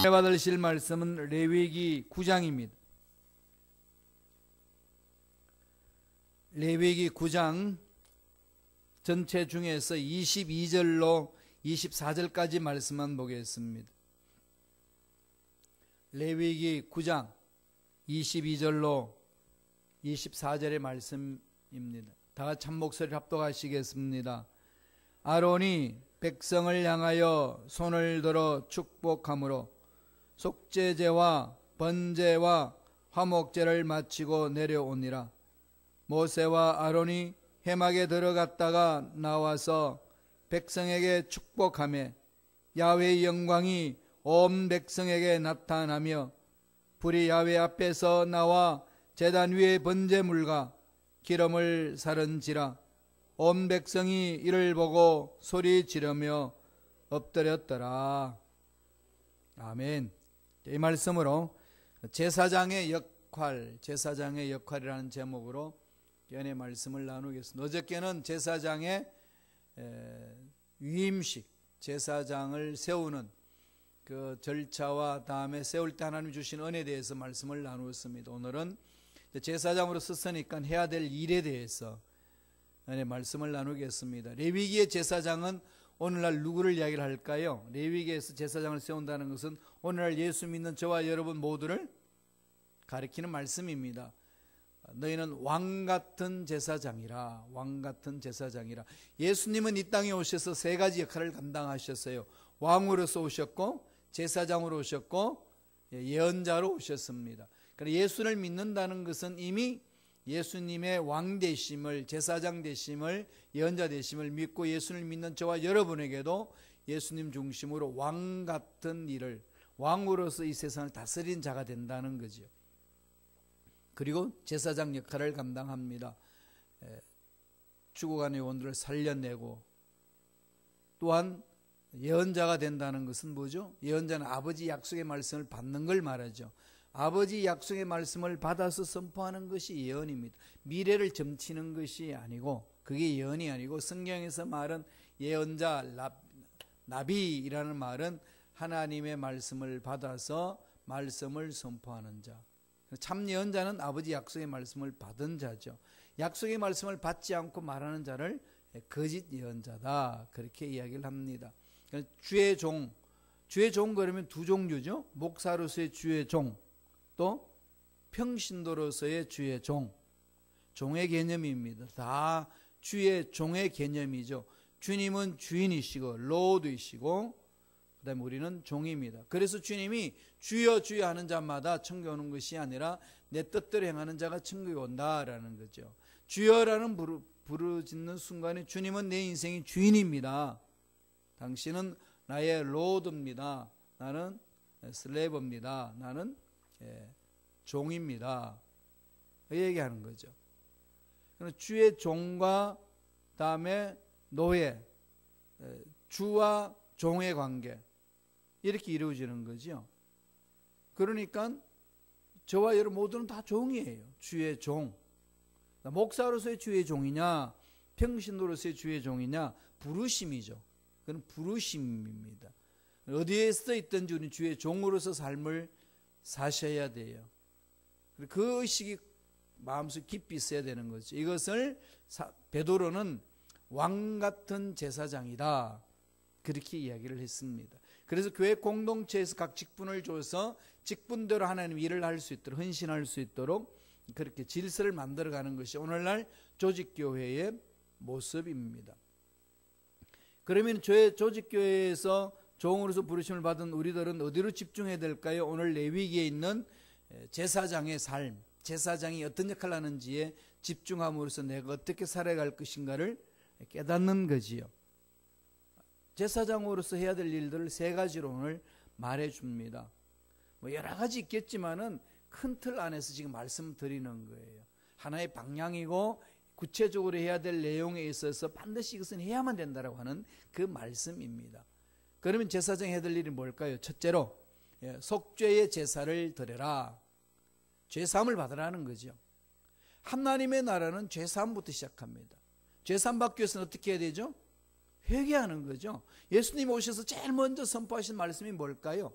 받으실 말씀은 레위기 9장입니다. 레위기 9장 전체 중에서 22절로 24절까지 말씀만 보겠습니다. 레위기 9장 22절로 24절의 말씀입니다. 다 같이 한 목소리 합독하시겠습니다. 아론이 백성을 향하여 손을 들어 축복함으로 속죄제와 번제와 화목제를 마치고 내려오니라. 모세와 아론이 회막에 들어갔다가 나와서 백성에게 축복하며 야훼의 영광이 온 백성에게 나타나며 불이 야훼 앞에서 나와 제단 위에 번제물과 기름을 사른지라. 온 백성이 이를 보고 소리 지르며 엎드렸더라. 아멘. 이 말씀으로 제사장의 역할이라는 제목으로 연의 말씀을 나누겠습니다. 어저께는 제사장의 위임식, 제사장을 세우는 그 절차와 다음에 세울 때 하나님 주신 은혜에 대해서 말씀을 나누었습니다. 오늘은 제사장으로 썼으니까 해야 될 일에 대해서 말씀을 나누겠습니다. 레위기의 제사장은 오늘날 누구를 이야기를 할까요? 레위기에서 제사장을 세운다는 것은 오늘날 예수 믿는 저와 여러분 모두를 가리키는 말씀입니다. 너희는 왕같은 제사장이라. 왕같은 제사장이라. 예수님은 이 땅에 오셔서 세 가지 역할을 감당하셨어요. 왕으로서 오셨고, 제사장으로 오셨고, 예언자로 오셨습니다. 그러니까 예수를 믿는다는 것은 이미 예수님의 왕 되심을, 제사장 되심을, 예언자 되심을 믿고 예수를 믿는 저와 여러분에게도 예수님 중심으로 왕 같은 일을, 왕으로서 이 세상을 다스린 자가 된다는 거죠. 그리고 제사장 역할을 감당합니다. 죽어가는 영혼들을 살려내고, 또한 예언자가 된다는 것은 뭐죠? 예언자는 아버지 약속의 말씀을 받는 걸 말하죠. 아버지 약속의 말씀을 받아서 선포하는 것이 예언입니다. 미래를 점치는 것이 아니고, 그게 예언이 아니고, 성경에서 말은 예언자, 나비라는 말은 하나님의 말씀을 받아서 말씀을 선포하는 자. 참 예언자는 아버지 약속의 말씀을 받은 자죠. 약속의 말씀을 받지 않고 말하는 자를 거짓 예언자다, 그렇게 이야기를 합니다. 주의 종, 주의 종 그러면 두 종류죠. 목사로서의 주의 종, 또 평신도로서의 주의 종, 종의 개념입니다. 다 주의 종의 개념이죠. 주님은 주인이시고 로드이시고, 그 다음에 우리는 종입니다. 그래서 주님이 주여 주여 하는 자마다 천국에 오는 것이 아니라 내 뜻대로 행하는 자가 천국에 온다라는 거죠. 주여라는 부르짖는 순간에 주님은 내 인생의 주인입니다. 당신은 나의 로드입니다. 나는 슬레이브입니다. 나는 종입니다. 그 얘기하는 거죠. 주의 종과 다음에 노예, 주와 종의 관계, 이렇게 이루어지는 거죠. 그러니까 저와 여러분 모두는 다 종이에요. 주의 종. 목사로서의 주의 종이냐, 평신도로서의 주의 종이냐, 부르심이죠. 그건 부르심입니다. 어디에 써 있든지 우리 주의 종으로서 삶을 사셔야 돼요. 그 의식이 마음속 깊이 있어야 되는 거죠. 이것을 베드로는 왕 같은 제사장이다, 그렇게 이야기를 했습니다. 그래서 교회 공동체에서 각 직분을 줘서 직분대로 하나님 일을 할 수 있도록, 헌신할 수 있도록 그렇게 질서를 만들어가는 것이 오늘날 조직교회의 모습입니다. 그러면 저의 조직교회에서 종으로서 부르심을 받은 우리들은 어디로 집중해야 될까요? 오늘 레위기에 있는 제사장의 삶, 제사장이 어떤 역할을 하는지에 집중함으로써 내가 어떻게 살아갈 것인가를 깨닫는 거지요. 제사장으로서 해야 될 일들을 세 가지로 오늘 말해줍니다. 여러 가지 있겠지만은 큰 틀 안에서 지금 말씀드리는 거예요. 하나의 방향이고 구체적으로 해야 될 내용에 있어서 반드시 이것은 해야만 된다라고 하는 그 말씀입니다. 그러면 제사장이 해야 될 일이 뭘까요? 첫째로 속죄의 제사를 드려라. 죄사함을 받으라는 거죠. 하나님의 나라는 죄사함부터 시작합니다. 죄사함 받기 위해서는 어떻게 해야 되죠? 회개하는 거죠. 예수님이 오셔서 제일 먼저 선포하신 말씀이 뭘까요?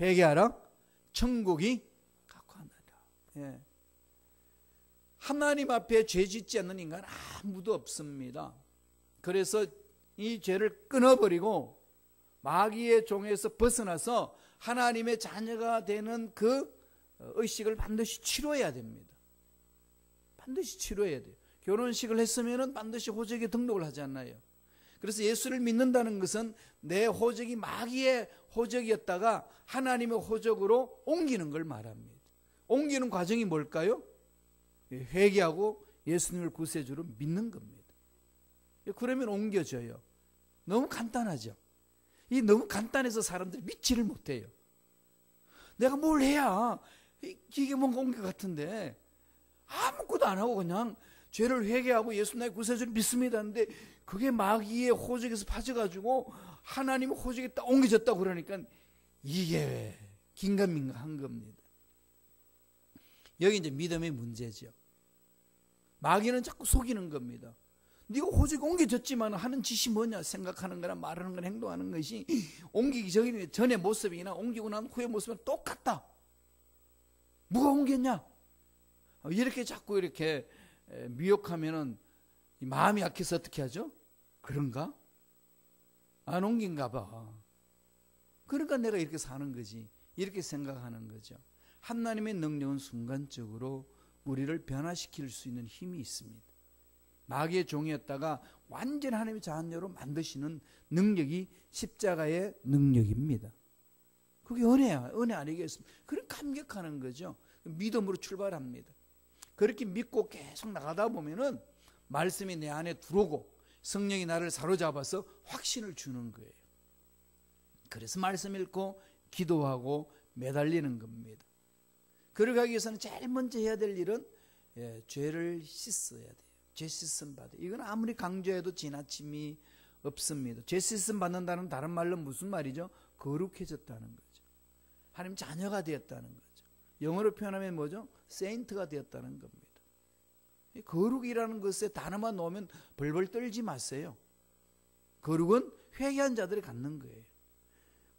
회개하라. 천국이 가까웠느니라. 예. 하나님 앞에 죄 짓지 않는 인간 아무도 없습니다. 그래서 이 죄를 끊어버리고 마귀의 종에서 벗어나서 하나님의 자녀가 되는 그 의식을 반드시 치료해야 됩니다. 반드시 치료해야 돼요. 결혼식을 했으면 반드시 호적에 등록을 하지 않나요? 그래서 예수를 믿는다는 것은 내 호적이 마귀의 호적이었다가 하나님의 호적으로 옮기는 걸 말합니다. 옮기는 과정이 뭘까요? 회개하고 예수님을 구세주로 믿는 겁니다. 그러면 옮겨져요. 너무 간단하죠. 이 너무 간단해서 사람들이 믿지를 못해요. 내가 뭘 해야 이게 뭔가 옮겨 같은데 아무것도 안 하고 그냥 죄를 회개하고 예수 나의 구세주를 믿습니다 하는데 그게 마귀의 호적에서 빠져가지고 하나님의 호적에 딱 옮겨졌다고 그러니까 이게 긴가민가한 겁니다. 여기 이제 믿음의 문제죠. 마귀는 자꾸 속이는 겁니다. 네가 호적에 옮겨졌지만 하는 짓이 뭐냐 생각하는 거나 말하는 거나 행동하는 것이 옮기기 전의 모습이나 옮기고 난 후의 모습은 똑같다. 뭐가 옮겼냐? 이렇게 자꾸 이렇게 미혹하면은 마음이 약해서 어떻게 하죠? 그런가? 안 옮긴가 봐. 그러니까 내가 이렇게 사는 거지. 이렇게 생각하는 거죠. 하나님의 능력은 순간적으로 우리를 변화시킬 수 있는 힘이 있습니다. 마귀의 종이었다가 완전 하나님의 자녀로 만드시는 능력이 십자가의 능력입니다. 그게 은혜야. 은혜 아니겠습니까? 그런 감격하는 거죠. 믿음으로 출발합니다. 그렇게 믿고 계속 나가다 보면은 말씀이 내 안에 들어오고 성령이 나를 사로잡아서 확신을 주는 거예요. 그래서 말씀 읽고 기도하고 매달리는 겁니다. 그러기 위해서는 제일 먼저 해야 될 일은 죄를 씻어야 돼요. 죄 씻음 받아요. 이건 아무리 강조해도 지나침이 없습니다. 죄 씻음 받는다는 다른 말로 무슨 말이죠? 거룩해졌다는 거죠. 하나님 자녀가 되었다는 거죠. 영어로 표현하면 뭐죠? 세인트가 되었다는 겁니다. 거룩이라는 것에 단어만 놓으면 벌벌 떨지 마세요. 거룩은 회개한 자들이 갖는 거예요.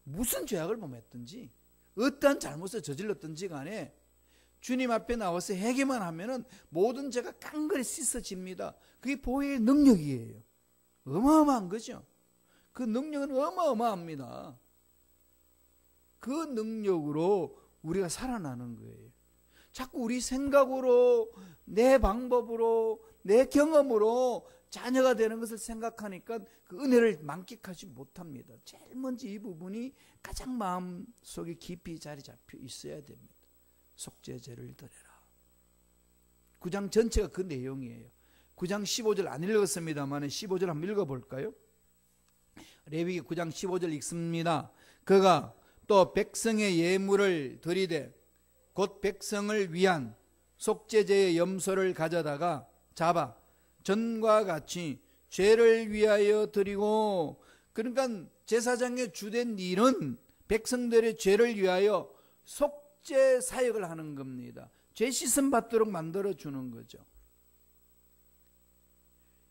무슨 죄악을 범했든지 어떠한 잘못을 저질렀든지 간에 주님 앞에 나와서 회개만 하면은 모든 죄가 깡그리 씻어집니다. 그게 보혜의 능력이에요. 어마어마한 거죠. 그 능력은 어마어마합니다. 그 능력으로 우리가 살아나는 거예요. 자꾸 우리 생각으로 내 방법으로 내 경험으로 자녀가 되는 것을 생각하니까 그 은혜를 만끽하지 못합니다. 제일 먼저 이 부분이 가장 마음속에 깊이 자리 잡혀 있어야 됩니다. 속죄제를 드려라. 9장 전체가 그 내용이에요. 9장 15절 안 읽었습니다만 15절 한번 읽어볼까요? 레위기 9장 15절 읽습니다. 그가 또 백성의 예물을 드리되 곧 백성을 위한 속죄제의 염소를 가져다가 잡아 전과 같이 죄를 위하여 드리고, 그러니까 제사장의 주된 일은 백성들의 죄를 위하여 속죄 사역을 하는 겁니다. 죄 씻음 받도록 만들어주는 거죠.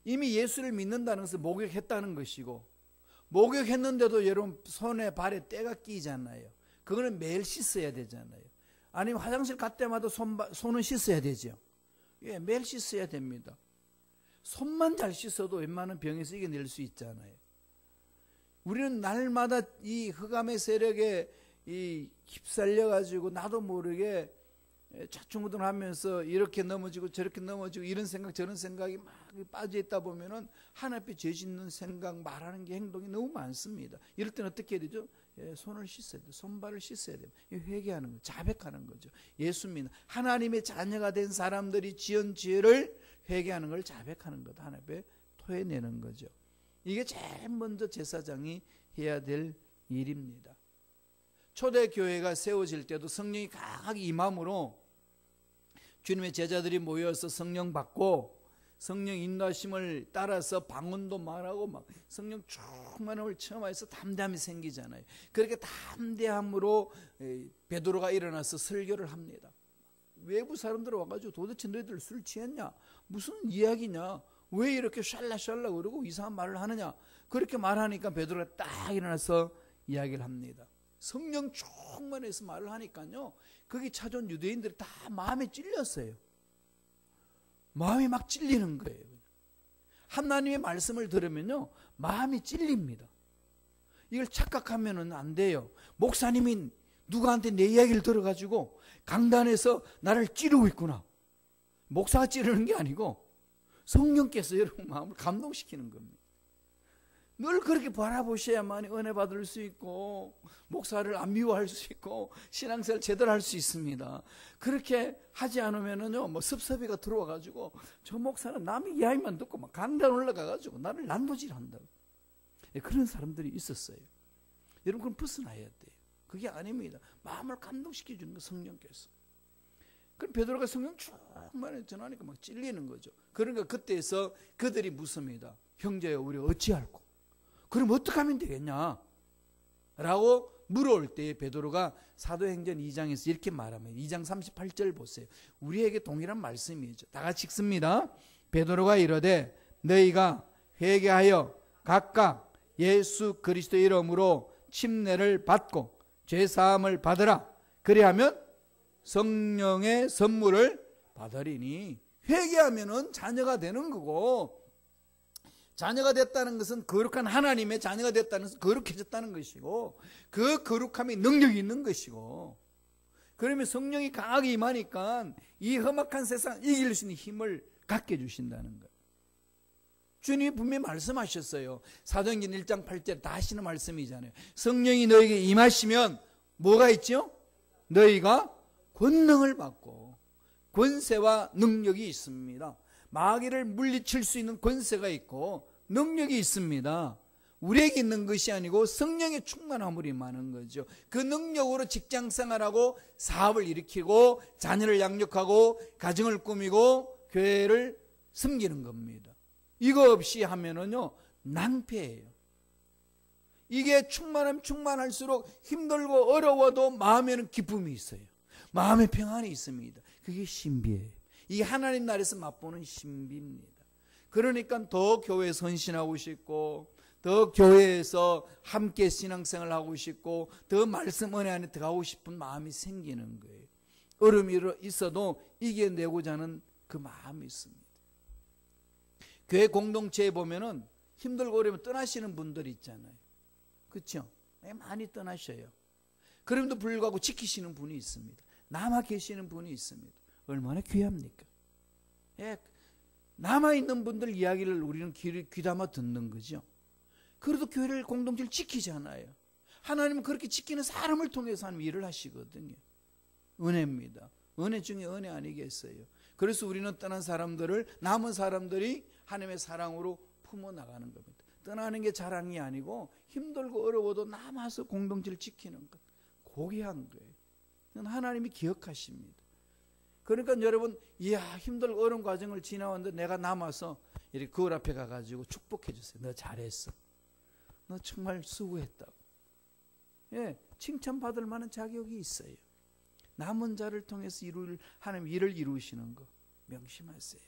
이미 예수를 믿는다는 것은 목욕했다는 것이고, 목욕했는데도 여러분 손에 발에 때가 끼잖아요. 그거는 매일 씻어야 되잖아요. 아니면 화장실 갈 때마다 손은 씻어야 되죠. 예, 매일 씻어야 됩니다. 손만 잘 씻어도 웬만한 병에서 이겨낼 수 있잖아요. 우리는 날마다 이 흑암의 세력에 휩쓸려가지고 나도 모르게 좌충우돌하면서 이렇게 넘어지고 저렇게 넘어지고 이런 생각 저런 생각이 막 빠져있다 보면은 하나님께 죄 짓는 생각 말하는 게 행동이 너무 많습니다. 이럴 때는 어떻게 해야 되죠? 손을 씻어야 돼요. 손발을 씻어야 돼요. 회개하는 거, 자백하는 거죠. 예수 믿는 하나님의 자녀가 된 사람들이 지은 죄를 회개하는 걸 자백하는 것, 하나님께 토해내는 거죠. 이게 제일 먼저 제사장이 해야 될 일입니다. 초대교회가 세워질 때도 성령이 강하게 임함으로 주님의 제자들이 모여서 성령 받고 성령 인도하심을 따라서 방언도 말하고 막 성령 충만함을 체험해서 담대함이 생기잖아요. 그렇게 담대함으로 베드로가 일어나서 설교를 합니다. 외부 사람들 와가지고 도대체 너희들 술 취했냐? 무슨 이야기냐? 왜 이렇게 샬라샬라 그러고 이상한 말을 하느냐? 그렇게 말하니까 베드로가 딱 일어나서 이야기를 합니다. 성령 충만해서 말을 하니까요, 거기 찾아온 유대인들이 다 마음에 찔렸어요. 마음이 막 찔리는 거예요. 하나님의 말씀을 들으면요, 마음이 찔립니다. 이걸 착각하면 안 돼요. 목사님이 누구한테 내 이야기를 들어가지고 강단에서 나를 찌르고 있구나. 목사가 찌르는 게 아니고 성령께서 여러분 마음을 감동시키는 겁니다. 늘 그렇게 바라보셔야만 은혜 받을 수 있고 목사를 안 미워할 수 있고 신앙생활 제대로 할 수 있습니다. 그렇게 하지 않으면은요, 뭐 섭섭이가 들어와가지고 저 목사는 남의 이야기만 듣고 막 강단 올라가가지고 나를 난도질한다고. 그런 사람들이 있었어요. 여러분, 그럼 벗어나야 돼요. 그게 아닙니다. 마음을 감동시켜 주는 거 성령께서. 그럼 베드로가 성령 충만히 전하니까 막 찔리는 거죠. 그러니까 그때에서 그들이 묻습니다. 형제여, 우리 어찌할꼬? 그럼 어떻게 하면 되겠냐? 라고 물어올 때 베드로가 사도행전 2장에서 이렇게 말합니다. 2장 38절 보세요. 우리에게 동일한 말씀이죠. 다 같이 읽습니다. 베드로가 이르되 너희가 회개하여 각각 예수 그리스도 이름으로 침례를 받고 죄사함을 받으라. 그리하면 성령의 선물을 받으리니. 회개하면은 자녀가 되는 거고, 자녀가 됐다는 것은 거룩한 하나님의 자녀가 됐다는 것은 거룩해졌다는 것이고, 그 거룩함이 능력이 있는 것이고, 그러면 성령이 강하게 임하니까 이 험악한 세상 이길 수 있는 힘을 갖게 해주신다는 거예요. 주님이 분명히 말씀하셨어요. 사도행전 1장 8절 다 하시는 말씀이잖아요. 성령이 너에게 임하시면 뭐가 있죠? 너희가 권능을 받고 권세와 능력이 있습니다. 마귀를 물리칠 수 있는 권세가 있고 능력이 있습니다. 우리에게 있는 것이 아니고 성령의 충만함으로 임하는 거죠. 그 능력으로 직장생활하고 사업을 일으키고 자녀를 양육하고 가정을 꾸미고 교회를 섬기는 겁니다. 이거 없이 하면은요, 낭패예요. 이게 충만할수록 힘들고 어려워도 마음에는 기쁨이 있어요. 마음의 평안이 있습니다. 그게 신비예요. 이게 하나님 나라에서 맛보는 신비입니다. 그러니까 더 교회에 선신하고 싶고, 더 교회에서 함께 신앙생활을 하고 싶고, 더 말씀 은혜 안에 들어가고 싶은 마음이 생기는 거예요. 어려움이 있어도 이겨내고자 하는 그 마음이 있습니다. 교회 공동체에 보면은 힘들고 어려우면 떠나시는 분들이 있잖아요. 그렇죠? 많이 떠나셔요. 그럼에도 불구하고 지키시는 분이 있습니다. 남아 계시는 분이 있습니다. 얼마나 귀합니까? 예, 남아있는 분들 이야기를 우리는 귀담아 듣는 거죠. 그래도 교회를 공동체를 지키잖아요. 하나님은 그렇게 지키는 사람을 통해서 하나님 일을 하시거든요. 은혜입니다. 은혜 중에 은혜 아니겠어요? 그래서 우리는 떠난 사람들을, 남은 사람들이 하나님의 사랑으로 품어나가는 겁니다. 떠나는 게 자랑이 아니고 힘들고 어려워도 남아서 공동체를 지키는 것, 고귀한 거예요. 그건 하나님이 기억하십니다. 그러니까 여러분, 이야, 힘들고 어려운 과정을 지나왔는데 내가 남아서 이렇게 거울 앞에 가가지고 축복해 주세요. 너 잘했어. 너 정말 수고했다고. 예, 칭찬받을 만한 자격이 있어요. 남은 자를 통해서 하나님 일을 이루시는 거 명심하세요.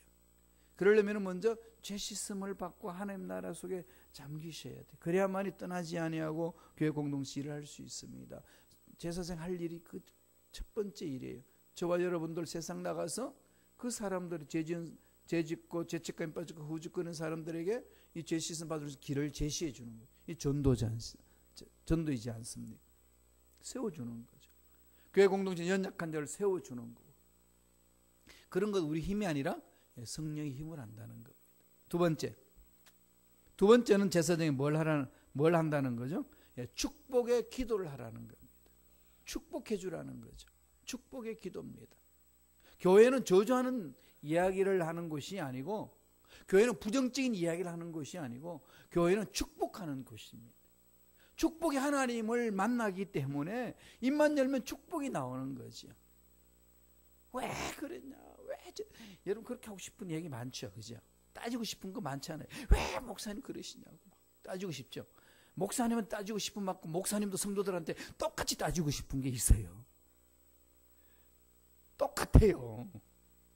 그러려면 먼저 죄 씻음을 받고 하나님 나라 속에 잠기셔야 돼. 그래야만이 떠나지 아니하고 교회 공동체 일을 할 수 있습니다. 제사장 할 일이 그 첫 번째 일이에요. 저와 여러분들 세상 나가서 그 사람들이 죄 짓고 죄책감에 빠지고 후죽거리는 사람들에게 이 죄 씻음 받을 길을 제시해 주는 거예요. 이 전도이지 않습니까? 세워주는 거죠. 교회 공동체 연약한 자를 세워주는 거고. 그런 건 우리 힘이 아니라 성령의 힘을 한다는 겁니다. 두 번째는 제사장이 뭘 한다는 거죠? 축복의 기도를 하라는 겁니다. 축복해 주라는 거죠. 축복의 기도입니다. 교회는 저주하는 이야기를 하는 곳이 아니고, 교회는 부정적인 이야기를 하는 곳이 아니고, 교회는 축복하는 곳입니다. 축복이 하나님을 만나기 때문에 입만 열면 축복이 나오는 거죠. 왜 그랬냐? 여러분 그렇게 하고 싶은 얘기 많죠, 그죠? 따지고 싶은 거 많잖아요. 왜 목사님 그러시냐고 따지고 싶죠. 목사님은 따지고 싶은 만큼 목사님도 성도들한테 똑같이 따지고 싶은 게 있어요. 똑같아요.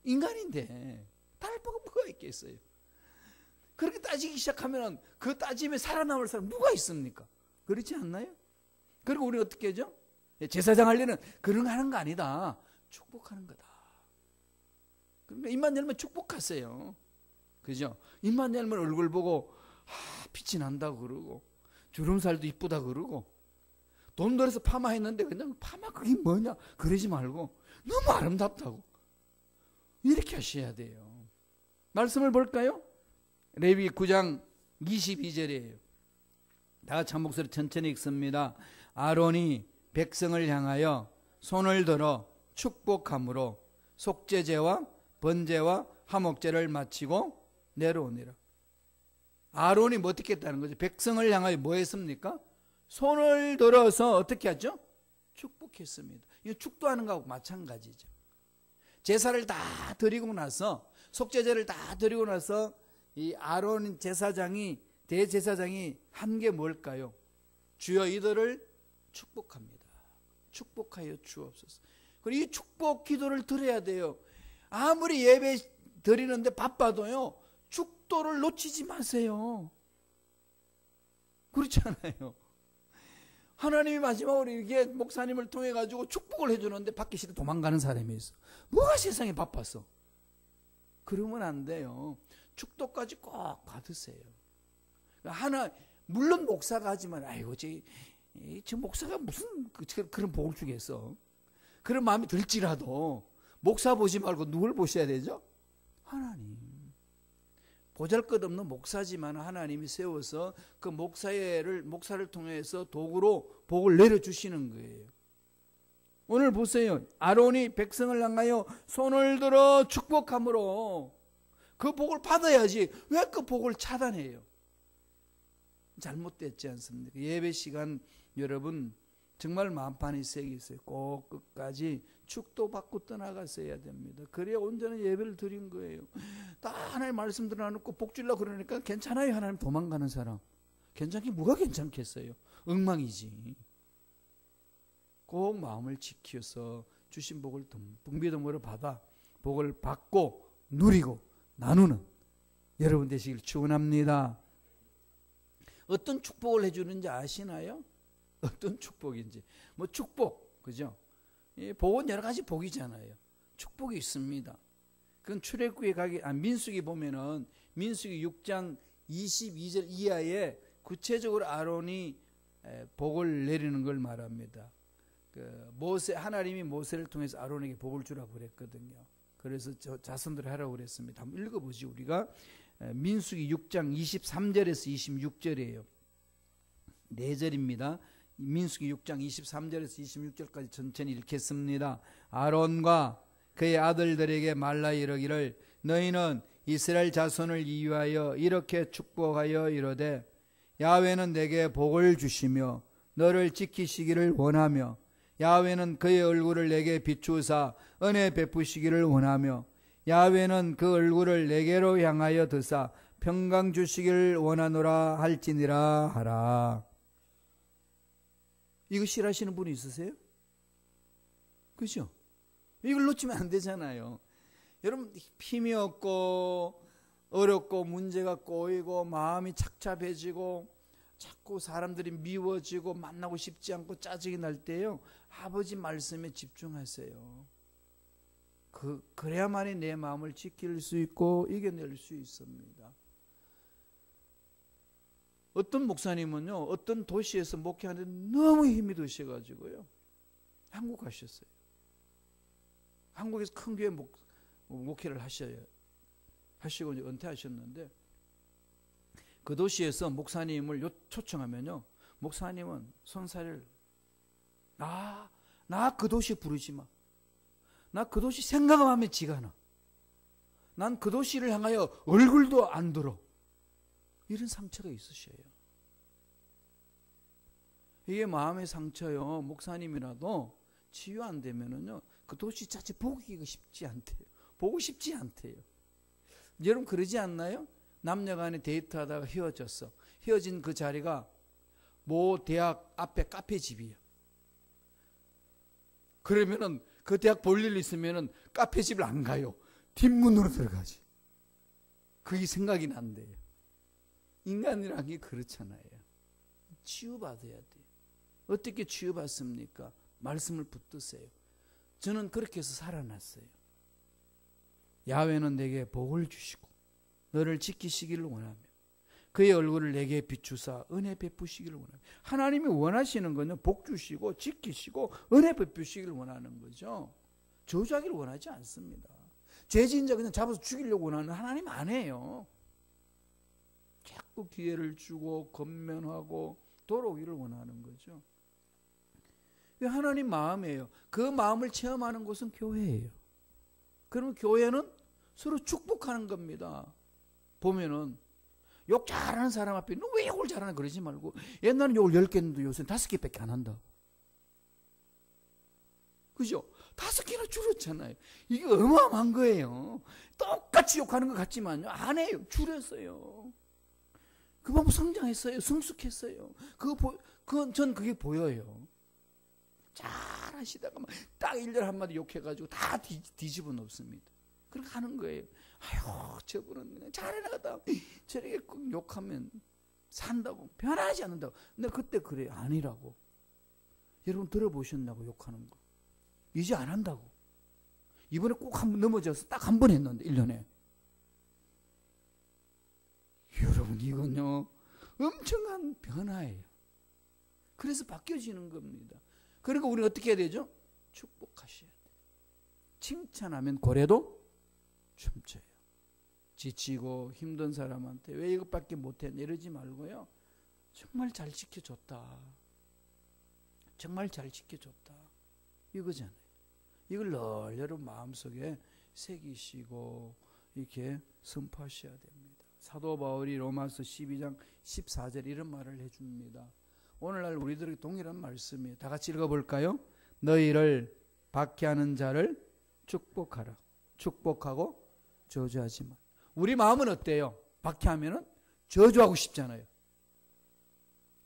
인간인데 다를 바가 뭐가 있겠어요? 그렇게 따지기 시작하면 그 따짐에 살아남을 사람 누가 있습니까? 그렇지 않나요? 그리고 우리는 어떻게 하죠? 제사장 할 일은 그런 거 하는 거 아니다. 축복하는 거다. 그러니까 입만 열면 축복하세요. 그죠? 입만 열면 얼굴 보고 빛이 난다고 그러고 주름살도 이쁘다 그러고 돈 들여서 파마했는데 그냥 파마 그게 뭐냐 그러지 말고 너무 아름답다고 이렇게 하셔야 돼요. 말씀을 볼까요? 레위기 9장 22절이에요. 다 같이 한 목소리 천천히 읽습니다. 아론이 백성을 향하여 손을 들어 축복함으로 속죄제와 번제와 화목제를 마치고 내려오니라. 아론이 뭐 어떻게 했다는 거죠? 백성을 향하여 뭐 했습니까? 손을 들어서 어떻게 하죠? 축복했습니다. 이거 축도하는 거하고 마찬가지죠. 제사를 다 드리고 나서 속죄제를 다 드리고 나서 이 아론 제사장이 대제사장이 한 게 뭘까요? 주여 이들을 축복합니다. 축복하여 주옵소서. 그리고 이 축복 기도를 드려야 돼요. 아무리 예배 드리는데 바빠도요. 축도를 놓치지 마세요. 그렇잖아요. 하나님이 마지막으로 이게 목사님을 통해 가지고 축복을 해주는데 받기 싫어 도망가는 사람이 있어. 뭐가 세상에 바빴어? 그러면 안 돼요. 축도까지 꼭 받으세요. 물론 목사가 하지만 아이고 저 목사가 무슨 그런 복을 주겠어. 그런 마음이 들지라도 목사 보지 말고 누굴 보셔야 되죠? 하나님. 보잘것없는 목사지만 하나님이 세워서 그 목사를 통해서 도구로 복을 내려주시는 거예요. 오늘 보세요. 아론이 백성을 향하여 손을 들어 축복함으로 그 복을 받아야지 왜 그 복을 차단해요? 잘못됐지 않습니까? 예배 시간 여러분 정말 마음판이 세게 있어요. 꼭 끝까지 축도받고 떠나갔어야 됩니다. 그래야 온전한 예배를 드린 거예요. 다 하나님 말씀 들어놓고 복 주려고 그러니까 괜찮아요. 하나님 도망가는 사람. 괜찮긴 뭐가 괜찮겠어요. 엉망이지. 꼭 마음을 지켜서 주신 복을 붕비덤으로 받아 복을 받고 누리고 나누는 여러분 되시길 축원합니다. 어떤 축복을 해주는지 아시나요? 어떤 축복인지. 뭐 축복, 그죠? 복은 여러 가지 복이잖아요. 축복이 있습니다. 그건 출애굽에 민수기 보면은 민수기 6장 22절 이하에 구체적으로 아론이 복을 내리는 걸 말합니다. 하나님이 모세를 통해서 아론에게 복을 주라고 그랬거든요. 그래서 저 자손들 하라고 그랬습니다. 한번 읽어보죠. 우리가 민수기 6장 23절에서 26절이에요. 4절입니다. 민수기 6장 23절에서 26절까지 천천히 읽겠습니다. 아론과 그의 아들들에게 말라 이르기를 너희는 이스라엘 자손을 위하여 이렇게 축복하여 이르되 야훼는 내게 복을 주시며 너를 지키시기를 원하며 야훼는 그의 얼굴을 내게 비추사 은혜 베푸시기를 원하며 야훼는 그 얼굴을 내게로 향하여 드사 평강 주시기를 원하노라 할지니라 하라. 이거 싫어하시는 분이 있으세요? 그죠? 이걸 놓치면 안 되잖아요. 여러분 힘이 없고 어렵고 문제가 꼬이고 마음이 착잡해지고 자꾸 사람들이 미워지고 만나고 싶지 않고 짜증이 날 때요. 아버지 말씀에 집중하세요. 그래야만이 내 마음을 지킬 수 있고 이겨낼 수 있습니다. 어떤 목사님은요. 어떤 도시에서 목회하는데 너무 힘이 드셔가지고요. 한국 가셨어요. 한국에서 큰 교회 목회를 하시고 이제 은퇴하셨는데 그 도시에서 목사님을 초청하면요. 목사님은 손살을 나 그 도시 부르지 마. 나 그 도시 생각만 하면 지가 나. 난 그 도시를 향하여 얼굴도 안 들어. 이런 상처가 있으셔요. 이게 마음의 상처요. 목사님이라도 치유 안 되면은요. 그 도시 자체 보기가 쉽지 않대요. 보고 싶지 않대요. 여러분 그러지 않나요? 남녀간에 데이트하다가 헤어졌어. 헤어진 그 자리가 모 대학 앞에 카페집이에요. 그러면은 그 대학 볼 일 있으면은 카페집을 안 가요. 뒷문으로 들어가지. 그게 생각이 난대요. 인간이라는 게 그렇잖아요. 치유받아야 돼요. 어떻게 치유받습니까? 말씀을 붙드세요. 저는 그렇게 해서 살아났어요. 야훼는 내게 복을 주시고 너를 지키시기를 원하며 그의 얼굴을 내게 비추사 은혜 베푸시기를 원하며, 하나님이 원하시는 거는 복 주시고 지키시고 은혜 베푸시기를 원하는 거죠. 저주하기를 원하지 않습니다. 죄진 자 그냥 잡아서 죽이려고 원하는 하나님 아니에요. 자꾸 기회를 주고 건면하고 돌아오기를 원하는 거죠. 하나님 마음이에요. 그 마음을 체험하는 곳은 교회예요. 그러면 교회는 서로 축복하는 겁니다. 보면은 욕 잘하는 사람 앞에 너 왜 욕을 잘하나 그러지 말고, 옛날엔 욕을 10개 했는데 요새는 5개밖에 안 한다. 그죠? 5개나 줄였잖아요. 이게 어마어마한 거예요. 똑같이 욕하는 것 같지만요, 안 해요. 줄였어요. 그 방법 성장했어요. 성숙했어요. 전 그게 보여요. 잘 하시다가 딱 1년 한마디 욕해가지고 다 뒤집어 놓습니다. 그렇게 하는 거예요. 아유, 저분은 그냥 잘해나가다 저렇게 꼭 욕하면 산다고, 변하지 않는다고. 근데 그때 그래, 아니라고. 여러분 들어보셨나고, 욕하는 거. 이제 안 한다고. 이번에 꼭 한 번 넘어져서 딱 한 번 했는데 1년에. 여러분 이건요 엄청난 변화예요. 그래서 바뀌어지는 겁니다. 그러니까 우리는 어떻게 해야 되죠? 축복하셔야 돼요. 칭찬하면 고래도 춤춰요. 지치고 힘든 사람한테 왜 이것밖에 못해 이러지 말고요, 정말 잘 지켜줬다, 정말 잘 지켜줬다, 이거잖아요. 이걸 늘 여러분 마음속에 새기시고 이렇게 선포하셔야 됩니다. 사도 바울이 로마서 12장 14절 이런 말을 해줍니다. 오늘날 우리들에게 동일한 말씀이에요. 다 같이 읽어볼까요? 너희를 박해하는 자를 축복하라. 축복하고 저주하지 마. 우리 마음은 어때요? 박해하면은 저주하고 싶잖아요.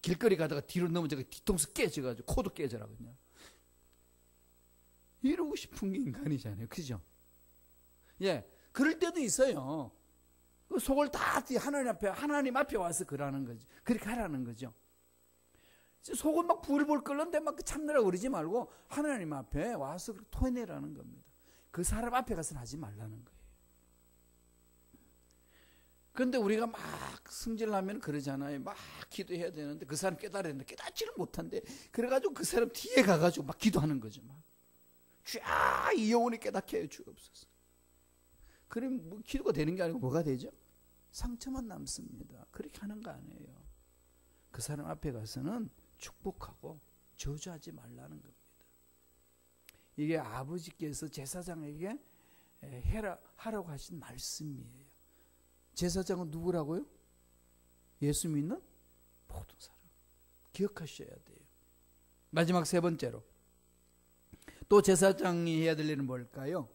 길거리 가다가 뒤로 넘어져서 뒤통수 깨져가지고 코도 깨져라 그냥. 이러고 싶은 게 인간이잖아요. 그죠? 예, 그럴 때도 있어요. 그 속을 다 하나님 앞에 와서 그러는 거죠. 그렇게 하라는 거죠. 속은 막 불불 끓는데 막 참느라고 그러지 말고 하나님 앞에 와서 토해내라는 겁니다. 그 사람 앞에 가서는 하지 말라는 거예요. 그런데 우리가 막 승질나면 그러잖아요. 막 기도해야 되는데 그 사람 깨달아야 되는데 깨닫지를 못한대. 그래가지고 그 사람 뒤에 가가지고 막 기도하는 거죠. 막 쫙 이 영혼이 깨닫게 하여 주옵소서. 그럼 뭐 기도가 되는 게 아니고 뭐가 되죠? 상처만 남습니다. 그렇게 하는 거 아니에요. 그 사람 앞에 가서는 축복하고 저주하지 말라는 겁니다. 이게 아버지께서 제사장에게 하라고 하신 말씀이에요. 제사장은 누구라고요? 예수 믿는 모든 사람. 기억하셔야 돼요. 마지막 세 번째로 또 제사장이 해야 될 일은 뭘까요?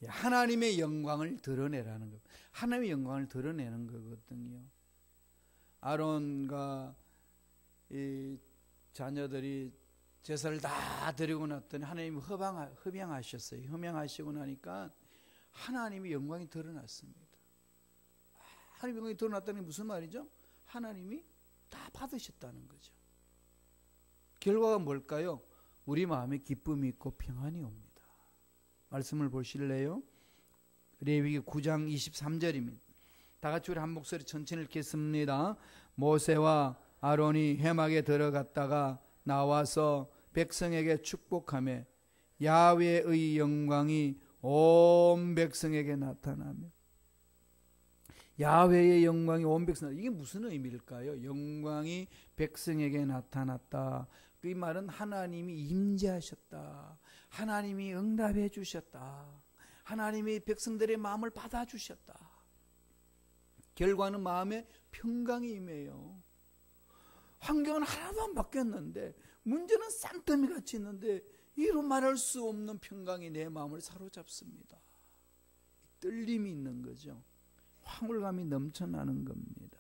하나님의 영광을 드러내라는 것. 하나님의 영광을 드러내는 거거든요. 아론과 이 자녀들이 제사를 다 드리고 났더니 하나님이 흡양하셨어요. 흡양하시고 나니까 하나님의 영광이 드러났습니다. 하나님의 영광이 드러났다는 게 무슨 말이죠? 하나님이 다 받으셨다는 거죠. 결과가 뭘까요? 우리 마음에 기쁨이 있고 평안이 옵니다. 말씀을 보실래요? 레위기 9장 23절입니다. 다 같이 우리 한 목소리 천천히 읽겠습니다. 모세와 아론이 회막에 들어갔다가 나와서 백성에게 축복하며 야훼의 영광이 온 백성에게 나타나며. 야훼의 영광이 온 백성, 이게 무슨 의미일까요? 영광이 백성에게 나타났다. 그 말은 하나님이 임재하셨다. 하나님이 응답해 주셨다. 하나님이 백성들의 마음을 받아주셨다. 결과는 마음에 평강이 임해요. 환경은 하나도 안 바뀌었는데 문제는 쌍더미 같이 있는데 이로 말할 수 없는 평강이 내 마음을 사로잡습니다. 떨림이 있는 거죠. 황홀감이 넘쳐나는 겁니다.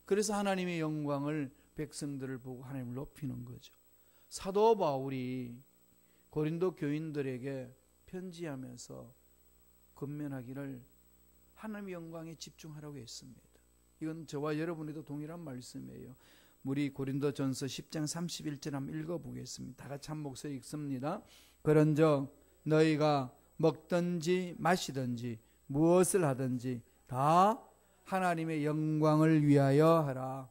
그래서 하나님의 영광을 백성들을 보고 하나님을 높이는 거죠. 사도 바울이 고린도 교인들에게 편지하면서 권면하기를 하나님의 영광에 집중하라고 했습니다. 이건 저와 여러분에도 동일한 말씀이에요. 우리 고린도전서 10장 31절 한번 읽어보겠습니다. 다 같이 한 목소리 읽습니다. 그런즉 너희가 먹든지 마시든지 무엇을 하든지 다 하나님의 영광을 위하여 하라.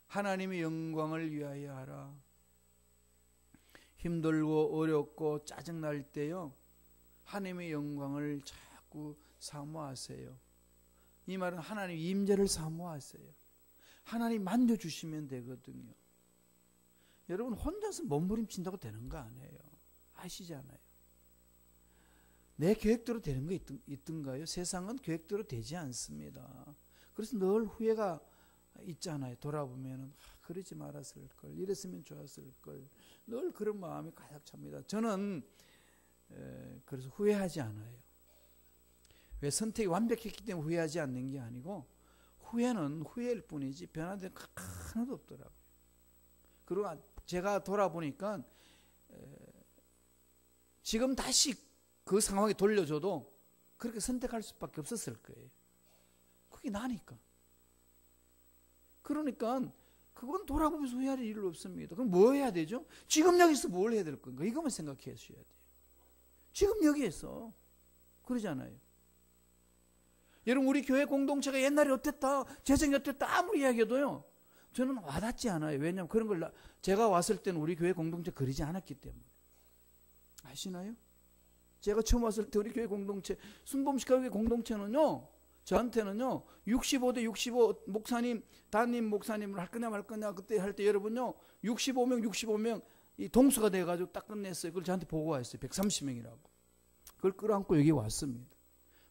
하나님의 영광을 위하여 하라. 힘들고 어렵고 짜증날 때요, 하나님의 영광을 자꾸 사모하세요. 이 말은 하나님 임재를 사모하세요. 하나님 만져주시면 되거든요. 여러분 혼자서 몸부림친다고 되는 거 아니에요. 아시잖아요. 내 계획대로 되는 거 있던가요? 세상은 계획대로 되지 않습니다. 그래서 늘 후회가 있잖아요. 돌아보면 그러지 말았을 걸, 이랬으면 좋았을 걸, 늘 그런 마음이 가득 찹니다. 저는 그래서 후회하지 않아요. 왜? 선택이 완벽했기 때문에 후회하지 않는 게 아니고, 후회는 후회일 뿐이지 변화된 거 하나도 없더라고요. 그리고 제가 돌아보니까 지금 다시 그 상황에 돌려줘도 그렇게 선택할 수밖에 없었을 거예요. 그게 나니까. 그러니까 그건 돌아보면서 후회할 일 없습니다. 그럼 뭐 해야 되죠? 지금 여기서 뭘 해야 될 건가? 이것만 생각해 주셔야 돼요. 지금 여기에서. 그러잖아요. 여러분 우리 교회 공동체가 옛날에 어땠다, 재정이 어땠다 아무리 이야기해도요, 저는 와닿지 않아요. 왜냐하면 그런 걸 제가 왔을 때는 우리 교회 공동체 그러지 않았기 때문에. 아시나요? 제가 처음 왔을 때 우리 교회 공동체, 순범식교회 공동체는요, 저한테는요 65대 65 목사님, 담임 목사님을 할 거냐 말 거냐 그때 할 때 여러분요 65명 이 동수가 돼가지고 딱 끝냈어요. 그걸 저한테 보고왔어요. 130명이라고. 그걸 끌어안고 여기 왔습니다.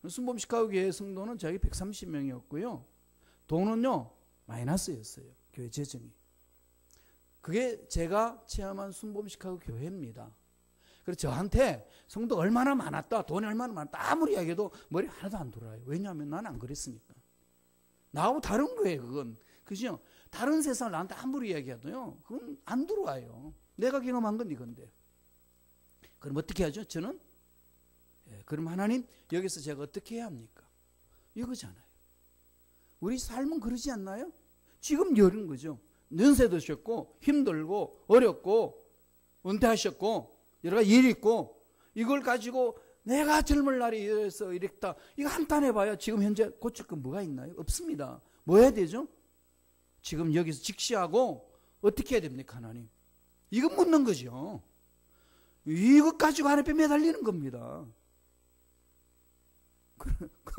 순범식교회 성도는 저희 130명이었고요. 돈은요 마이너스였어요. 교회 재정이. 그게 제가 체험한 순범식교회 교회입니다. 그래서 저한테 성도가 얼마나 많았다, 돈이 얼마나 많았다 아무리 이야기해도 머리 하나도 안 돌아요. 왜냐하면 나는 안 그랬으니까. 나하고 다른 거예요. 그건. 그죠? 다른 세상을 나한테 아무리 이야기해도요, 그건 안 들어와요. 내가 경험한 건 이건데. 그럼 어떻게 하죠? 저는 그럼 하나님 여기서 제가 어떻게 해야 합니까? 이거잖아요. 우리 삶은 그러지 않나요? 지금 이런 거죠. 연세 드셨고 힘들고 어렵고 은퇴하셨고 여러 가지 일이 있고, 이걸 가지고 내가 젊을 날이 이래서 이랬다, 이거 한탄해봐야 지금 현재 고칠 건 뭐가 있나요? 없습니다. 뭐 해야 되죠? 지금 여기서 직시하고 어떻게 해야 됩니까? 하나님, 이거 묻는 거죠. 이것 가지고 하나님께 매달리는 겁니다.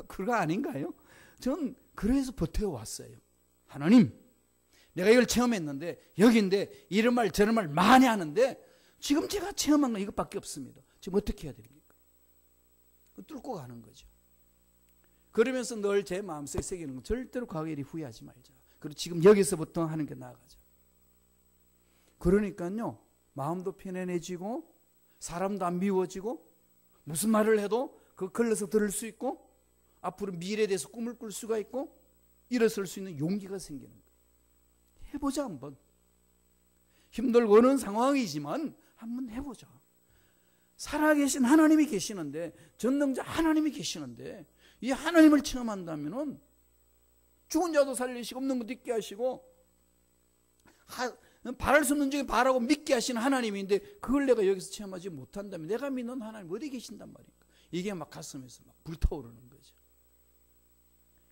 그거 아닌가요? 전 그래서 버텨왔어요. 하나님, 내가 이걸 체험했는데 여기인데 이런 말 저런 말 많이 하는데 지금 제가 체험한 건 이것밖에 없습니다. 지금 어떻게 해야 됩니까? 뚫고 가는 거죠. 그러면서 늘 제 마음속에 새기는 건 절대로 과거에 후회하지 말자. 그리고 지금 여기서부터 하는 게 나아가자. 그러니까요, 마음도 편안해지고 사람도 안 미워지고 무슨 말을 해도 그 걸러서 들을 수 있고 앞으로 미래에 대해서 꿈을 꿀 수가 있고 일어설 수 있는 용기가 생기는 거예요. 해보자 한번. 힘들고 어려운 상황이지만 한번 해보자. 살아계신 하나님이 계시는데, 전능자 하나님이 계시는데, 이 하나님을 체험한다면은 죽은 자도 살리시고 없는 것도 있게 하시고 바랄 수 없는 중에 바라고 믿게 하시는 하나님인데, 그걸 내가 여기서 체험하지 못한다면 내가 믿는 하나님 어디 계신단 말입니까? 이게 막 가슴에서 막 불타오르는 거죠.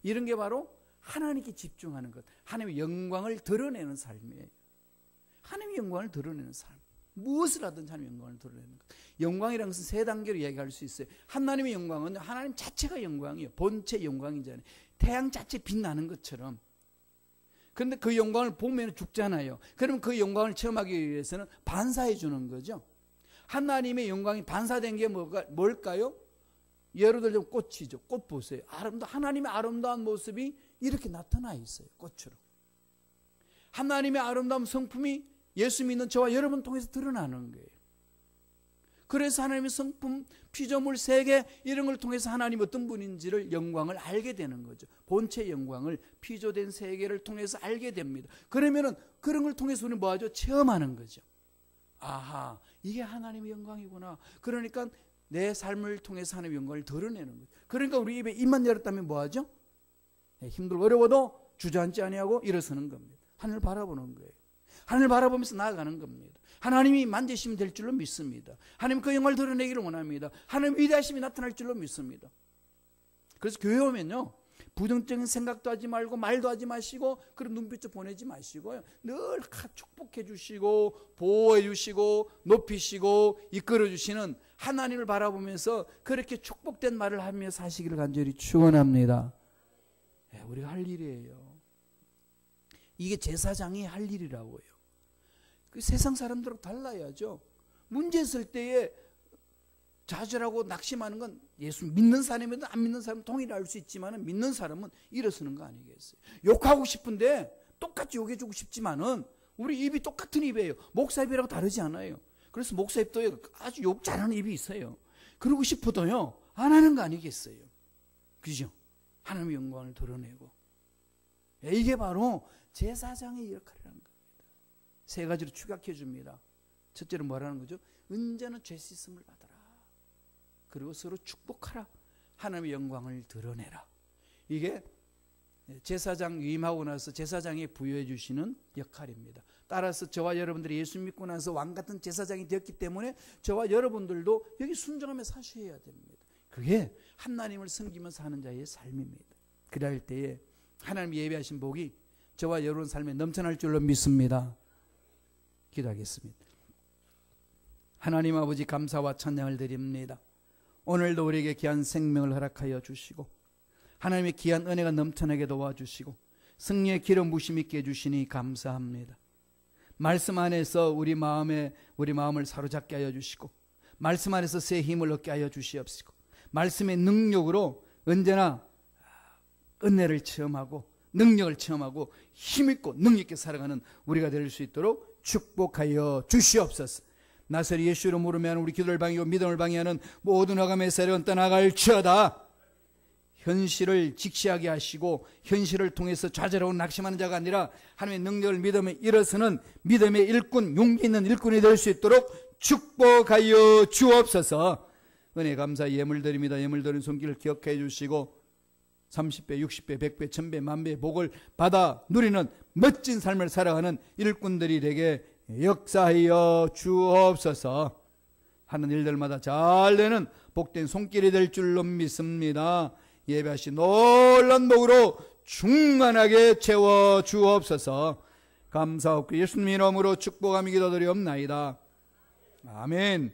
이런 게 바로 하나님께 집중하는 것, 하나님의 영광을 드러내는 삶이에요. 하나님의 영광을 드러내는 삶. 무엇을 하든 하나님의 영광을 드러내는 것. 영광이라는 것은 세 단계로 이야기할 수 있어요. 하나님의 영광은 하나님 자체가 영광이에요. 본체 영광이잖아요. 태양 자체 빛나는 것처럼. 그런데 그 영광을 보면 죽잖아요. 그러면 그 영광을 체험하기 위해서는 반사해 주는 거죠. 하나님의 영광이 반사된 게 뭘까요? 예를 들면 꽃이죠. 꽃 보세요. 하나님의 아름다운 모습이 이렇게 나타나 있어요. 꽃으로. 하나님의 아름다운 성품이 예수 믿는 저와 여러분 통해서 드러나는 거예요. 그래서 하나님의 성품, 피조물, 세계 이런 걸 통해서 하나님 어떤 분인지를 영광을 알게 되는 거죠. 본체 영광을 피조된 세계를 통해서 알게 됩니다. 그러면은 그런 걸 통해서 우리는 뭐하죠? 체험하는 거죠. 아하, 이게 하나님의 영광이구나. 그러니까 내 삶을 통해서 하나님의 영광을 드러내는 거죠. 그러니까 우리 입에 입만 열었다면 뭐하죠? 힘들고 어려워도 주저앉지 아니하고 일어서는 겁니다. 하늘을 바라보는 거예요. 하늘을 바라보면서 나아가는 겁니다. 하나님이 만지시면 될 줄로 믿습니다. 하나님 그 영광을 드러내기를 원합니다. 하나님 위대하심이 나타날 줄로 믿습니다. 그래서 교회 오면요, 부정적인 생각도 하지 말고 말도 하지 마시고 그런 눈빛도 보내지 마시고요, 늘 축복해 주시고 보호해 주시고 높이시고 이끌어 주시는 하나님을 바라보면서 그렇게 축복된 말을 하며 사시기를 간절히 축원합니다. 네, 우리가 할 일이에요. 이게 제사장이 할 일이라고요. 그 세상 사람들하고 달라야죠. 문제 있을 때에 좌절하고 낙심하는 건 예수 믿는 사람이든 안 믿는 사람은 동일히 알 수 있지만 믿는 사람은 일어서는 거 아니겠어요? 욕하고 싶은데 똑같이 욕해주고 싶지만은 우리 입이 똑같은 입이에요. 목사 입이라고 다르지 않아요. 그래서 목사 입도 아주 욕 잘하는 입이 있어요. 그러고 싶어도요, 안 하는 거 아니겠어요? 그죠? 하나님의 영광을 드러내고. 이게 바로 제사장의 역할이라는 겁니다. 세 가지로 축약해 줍니다. 첫째로 뭐라는 거죠? 은전은 죄 씻음을 받아라. 그리고 서로 축복하라. 하나님의 영광을 드러내라. 이게 제사장 위임하고 나서 제사장이 부여해 주시는 역할입니다. 따라서 저와 여러분들이 예수 믿고 나서 왕같은 제사장이 되었기 때문에 저와 여러분들도 여기 순종하며 사셔야 됩니다. 그게 하나님을 섬기면서 사는 자의 삶입니다. 그럴 때에 하나님 예배하신 복이 저와 여러분 삶에 넘쳐날 줄로 믿습니다. 기도하겠습니다. 하나님 아버지, 감사와 찬양을 드립니다. 오늘도 우리에게 귀한 생명을 허락하여 주시고 하나님의 귀한 은혜가 넘쳐나게 도와주시고 승리의 기름 부심 있게 해주시니 감사합니다. 말씀 안에서 우리 마음을 사로잡게 하여 주시고 말씀 안에서 새 힘을 얻게 하여 주시옵시고 말씀의 능력으로 언제나 은혜를 체험하고 능력을 체험하고 힘있고 능력있게 살아가는 우리가 될 수 있도록 축복하여 주시옵소서. 나사렛 예수 이름으로 무르면 우리 기도를 방해하고 믿음을 방해하는 모든 허감의 세력은 떠나갈지어다. 현실을 직시하게 하시고 현실을 통해서 좌절하고 낙심하는 자가 아니라 하나님의 능력을 믿음에 일어서는 믿음의 일꾼, 용기 있는 일꾼이 될 수 있도록 축복하여 주옵소서. 은혜 감사 예물 드립니다. 예물 드린 손길을 기억해 주시고 30배, 60배, 100배, 1000배, 만배의 복을 받아 누리는 멋진 삶을 살아가는 일꾼들이 되게 역사하여 주옵소서. 하는 일들마다 잘 되는 복된 손길이 될 줄로 믿습니다. 예배하신 놀란 복으로 충만하게 채워 주옵소서. 감사하옵고 예수님 이름으로 축복하며 기도드리옵나이다. 아멘.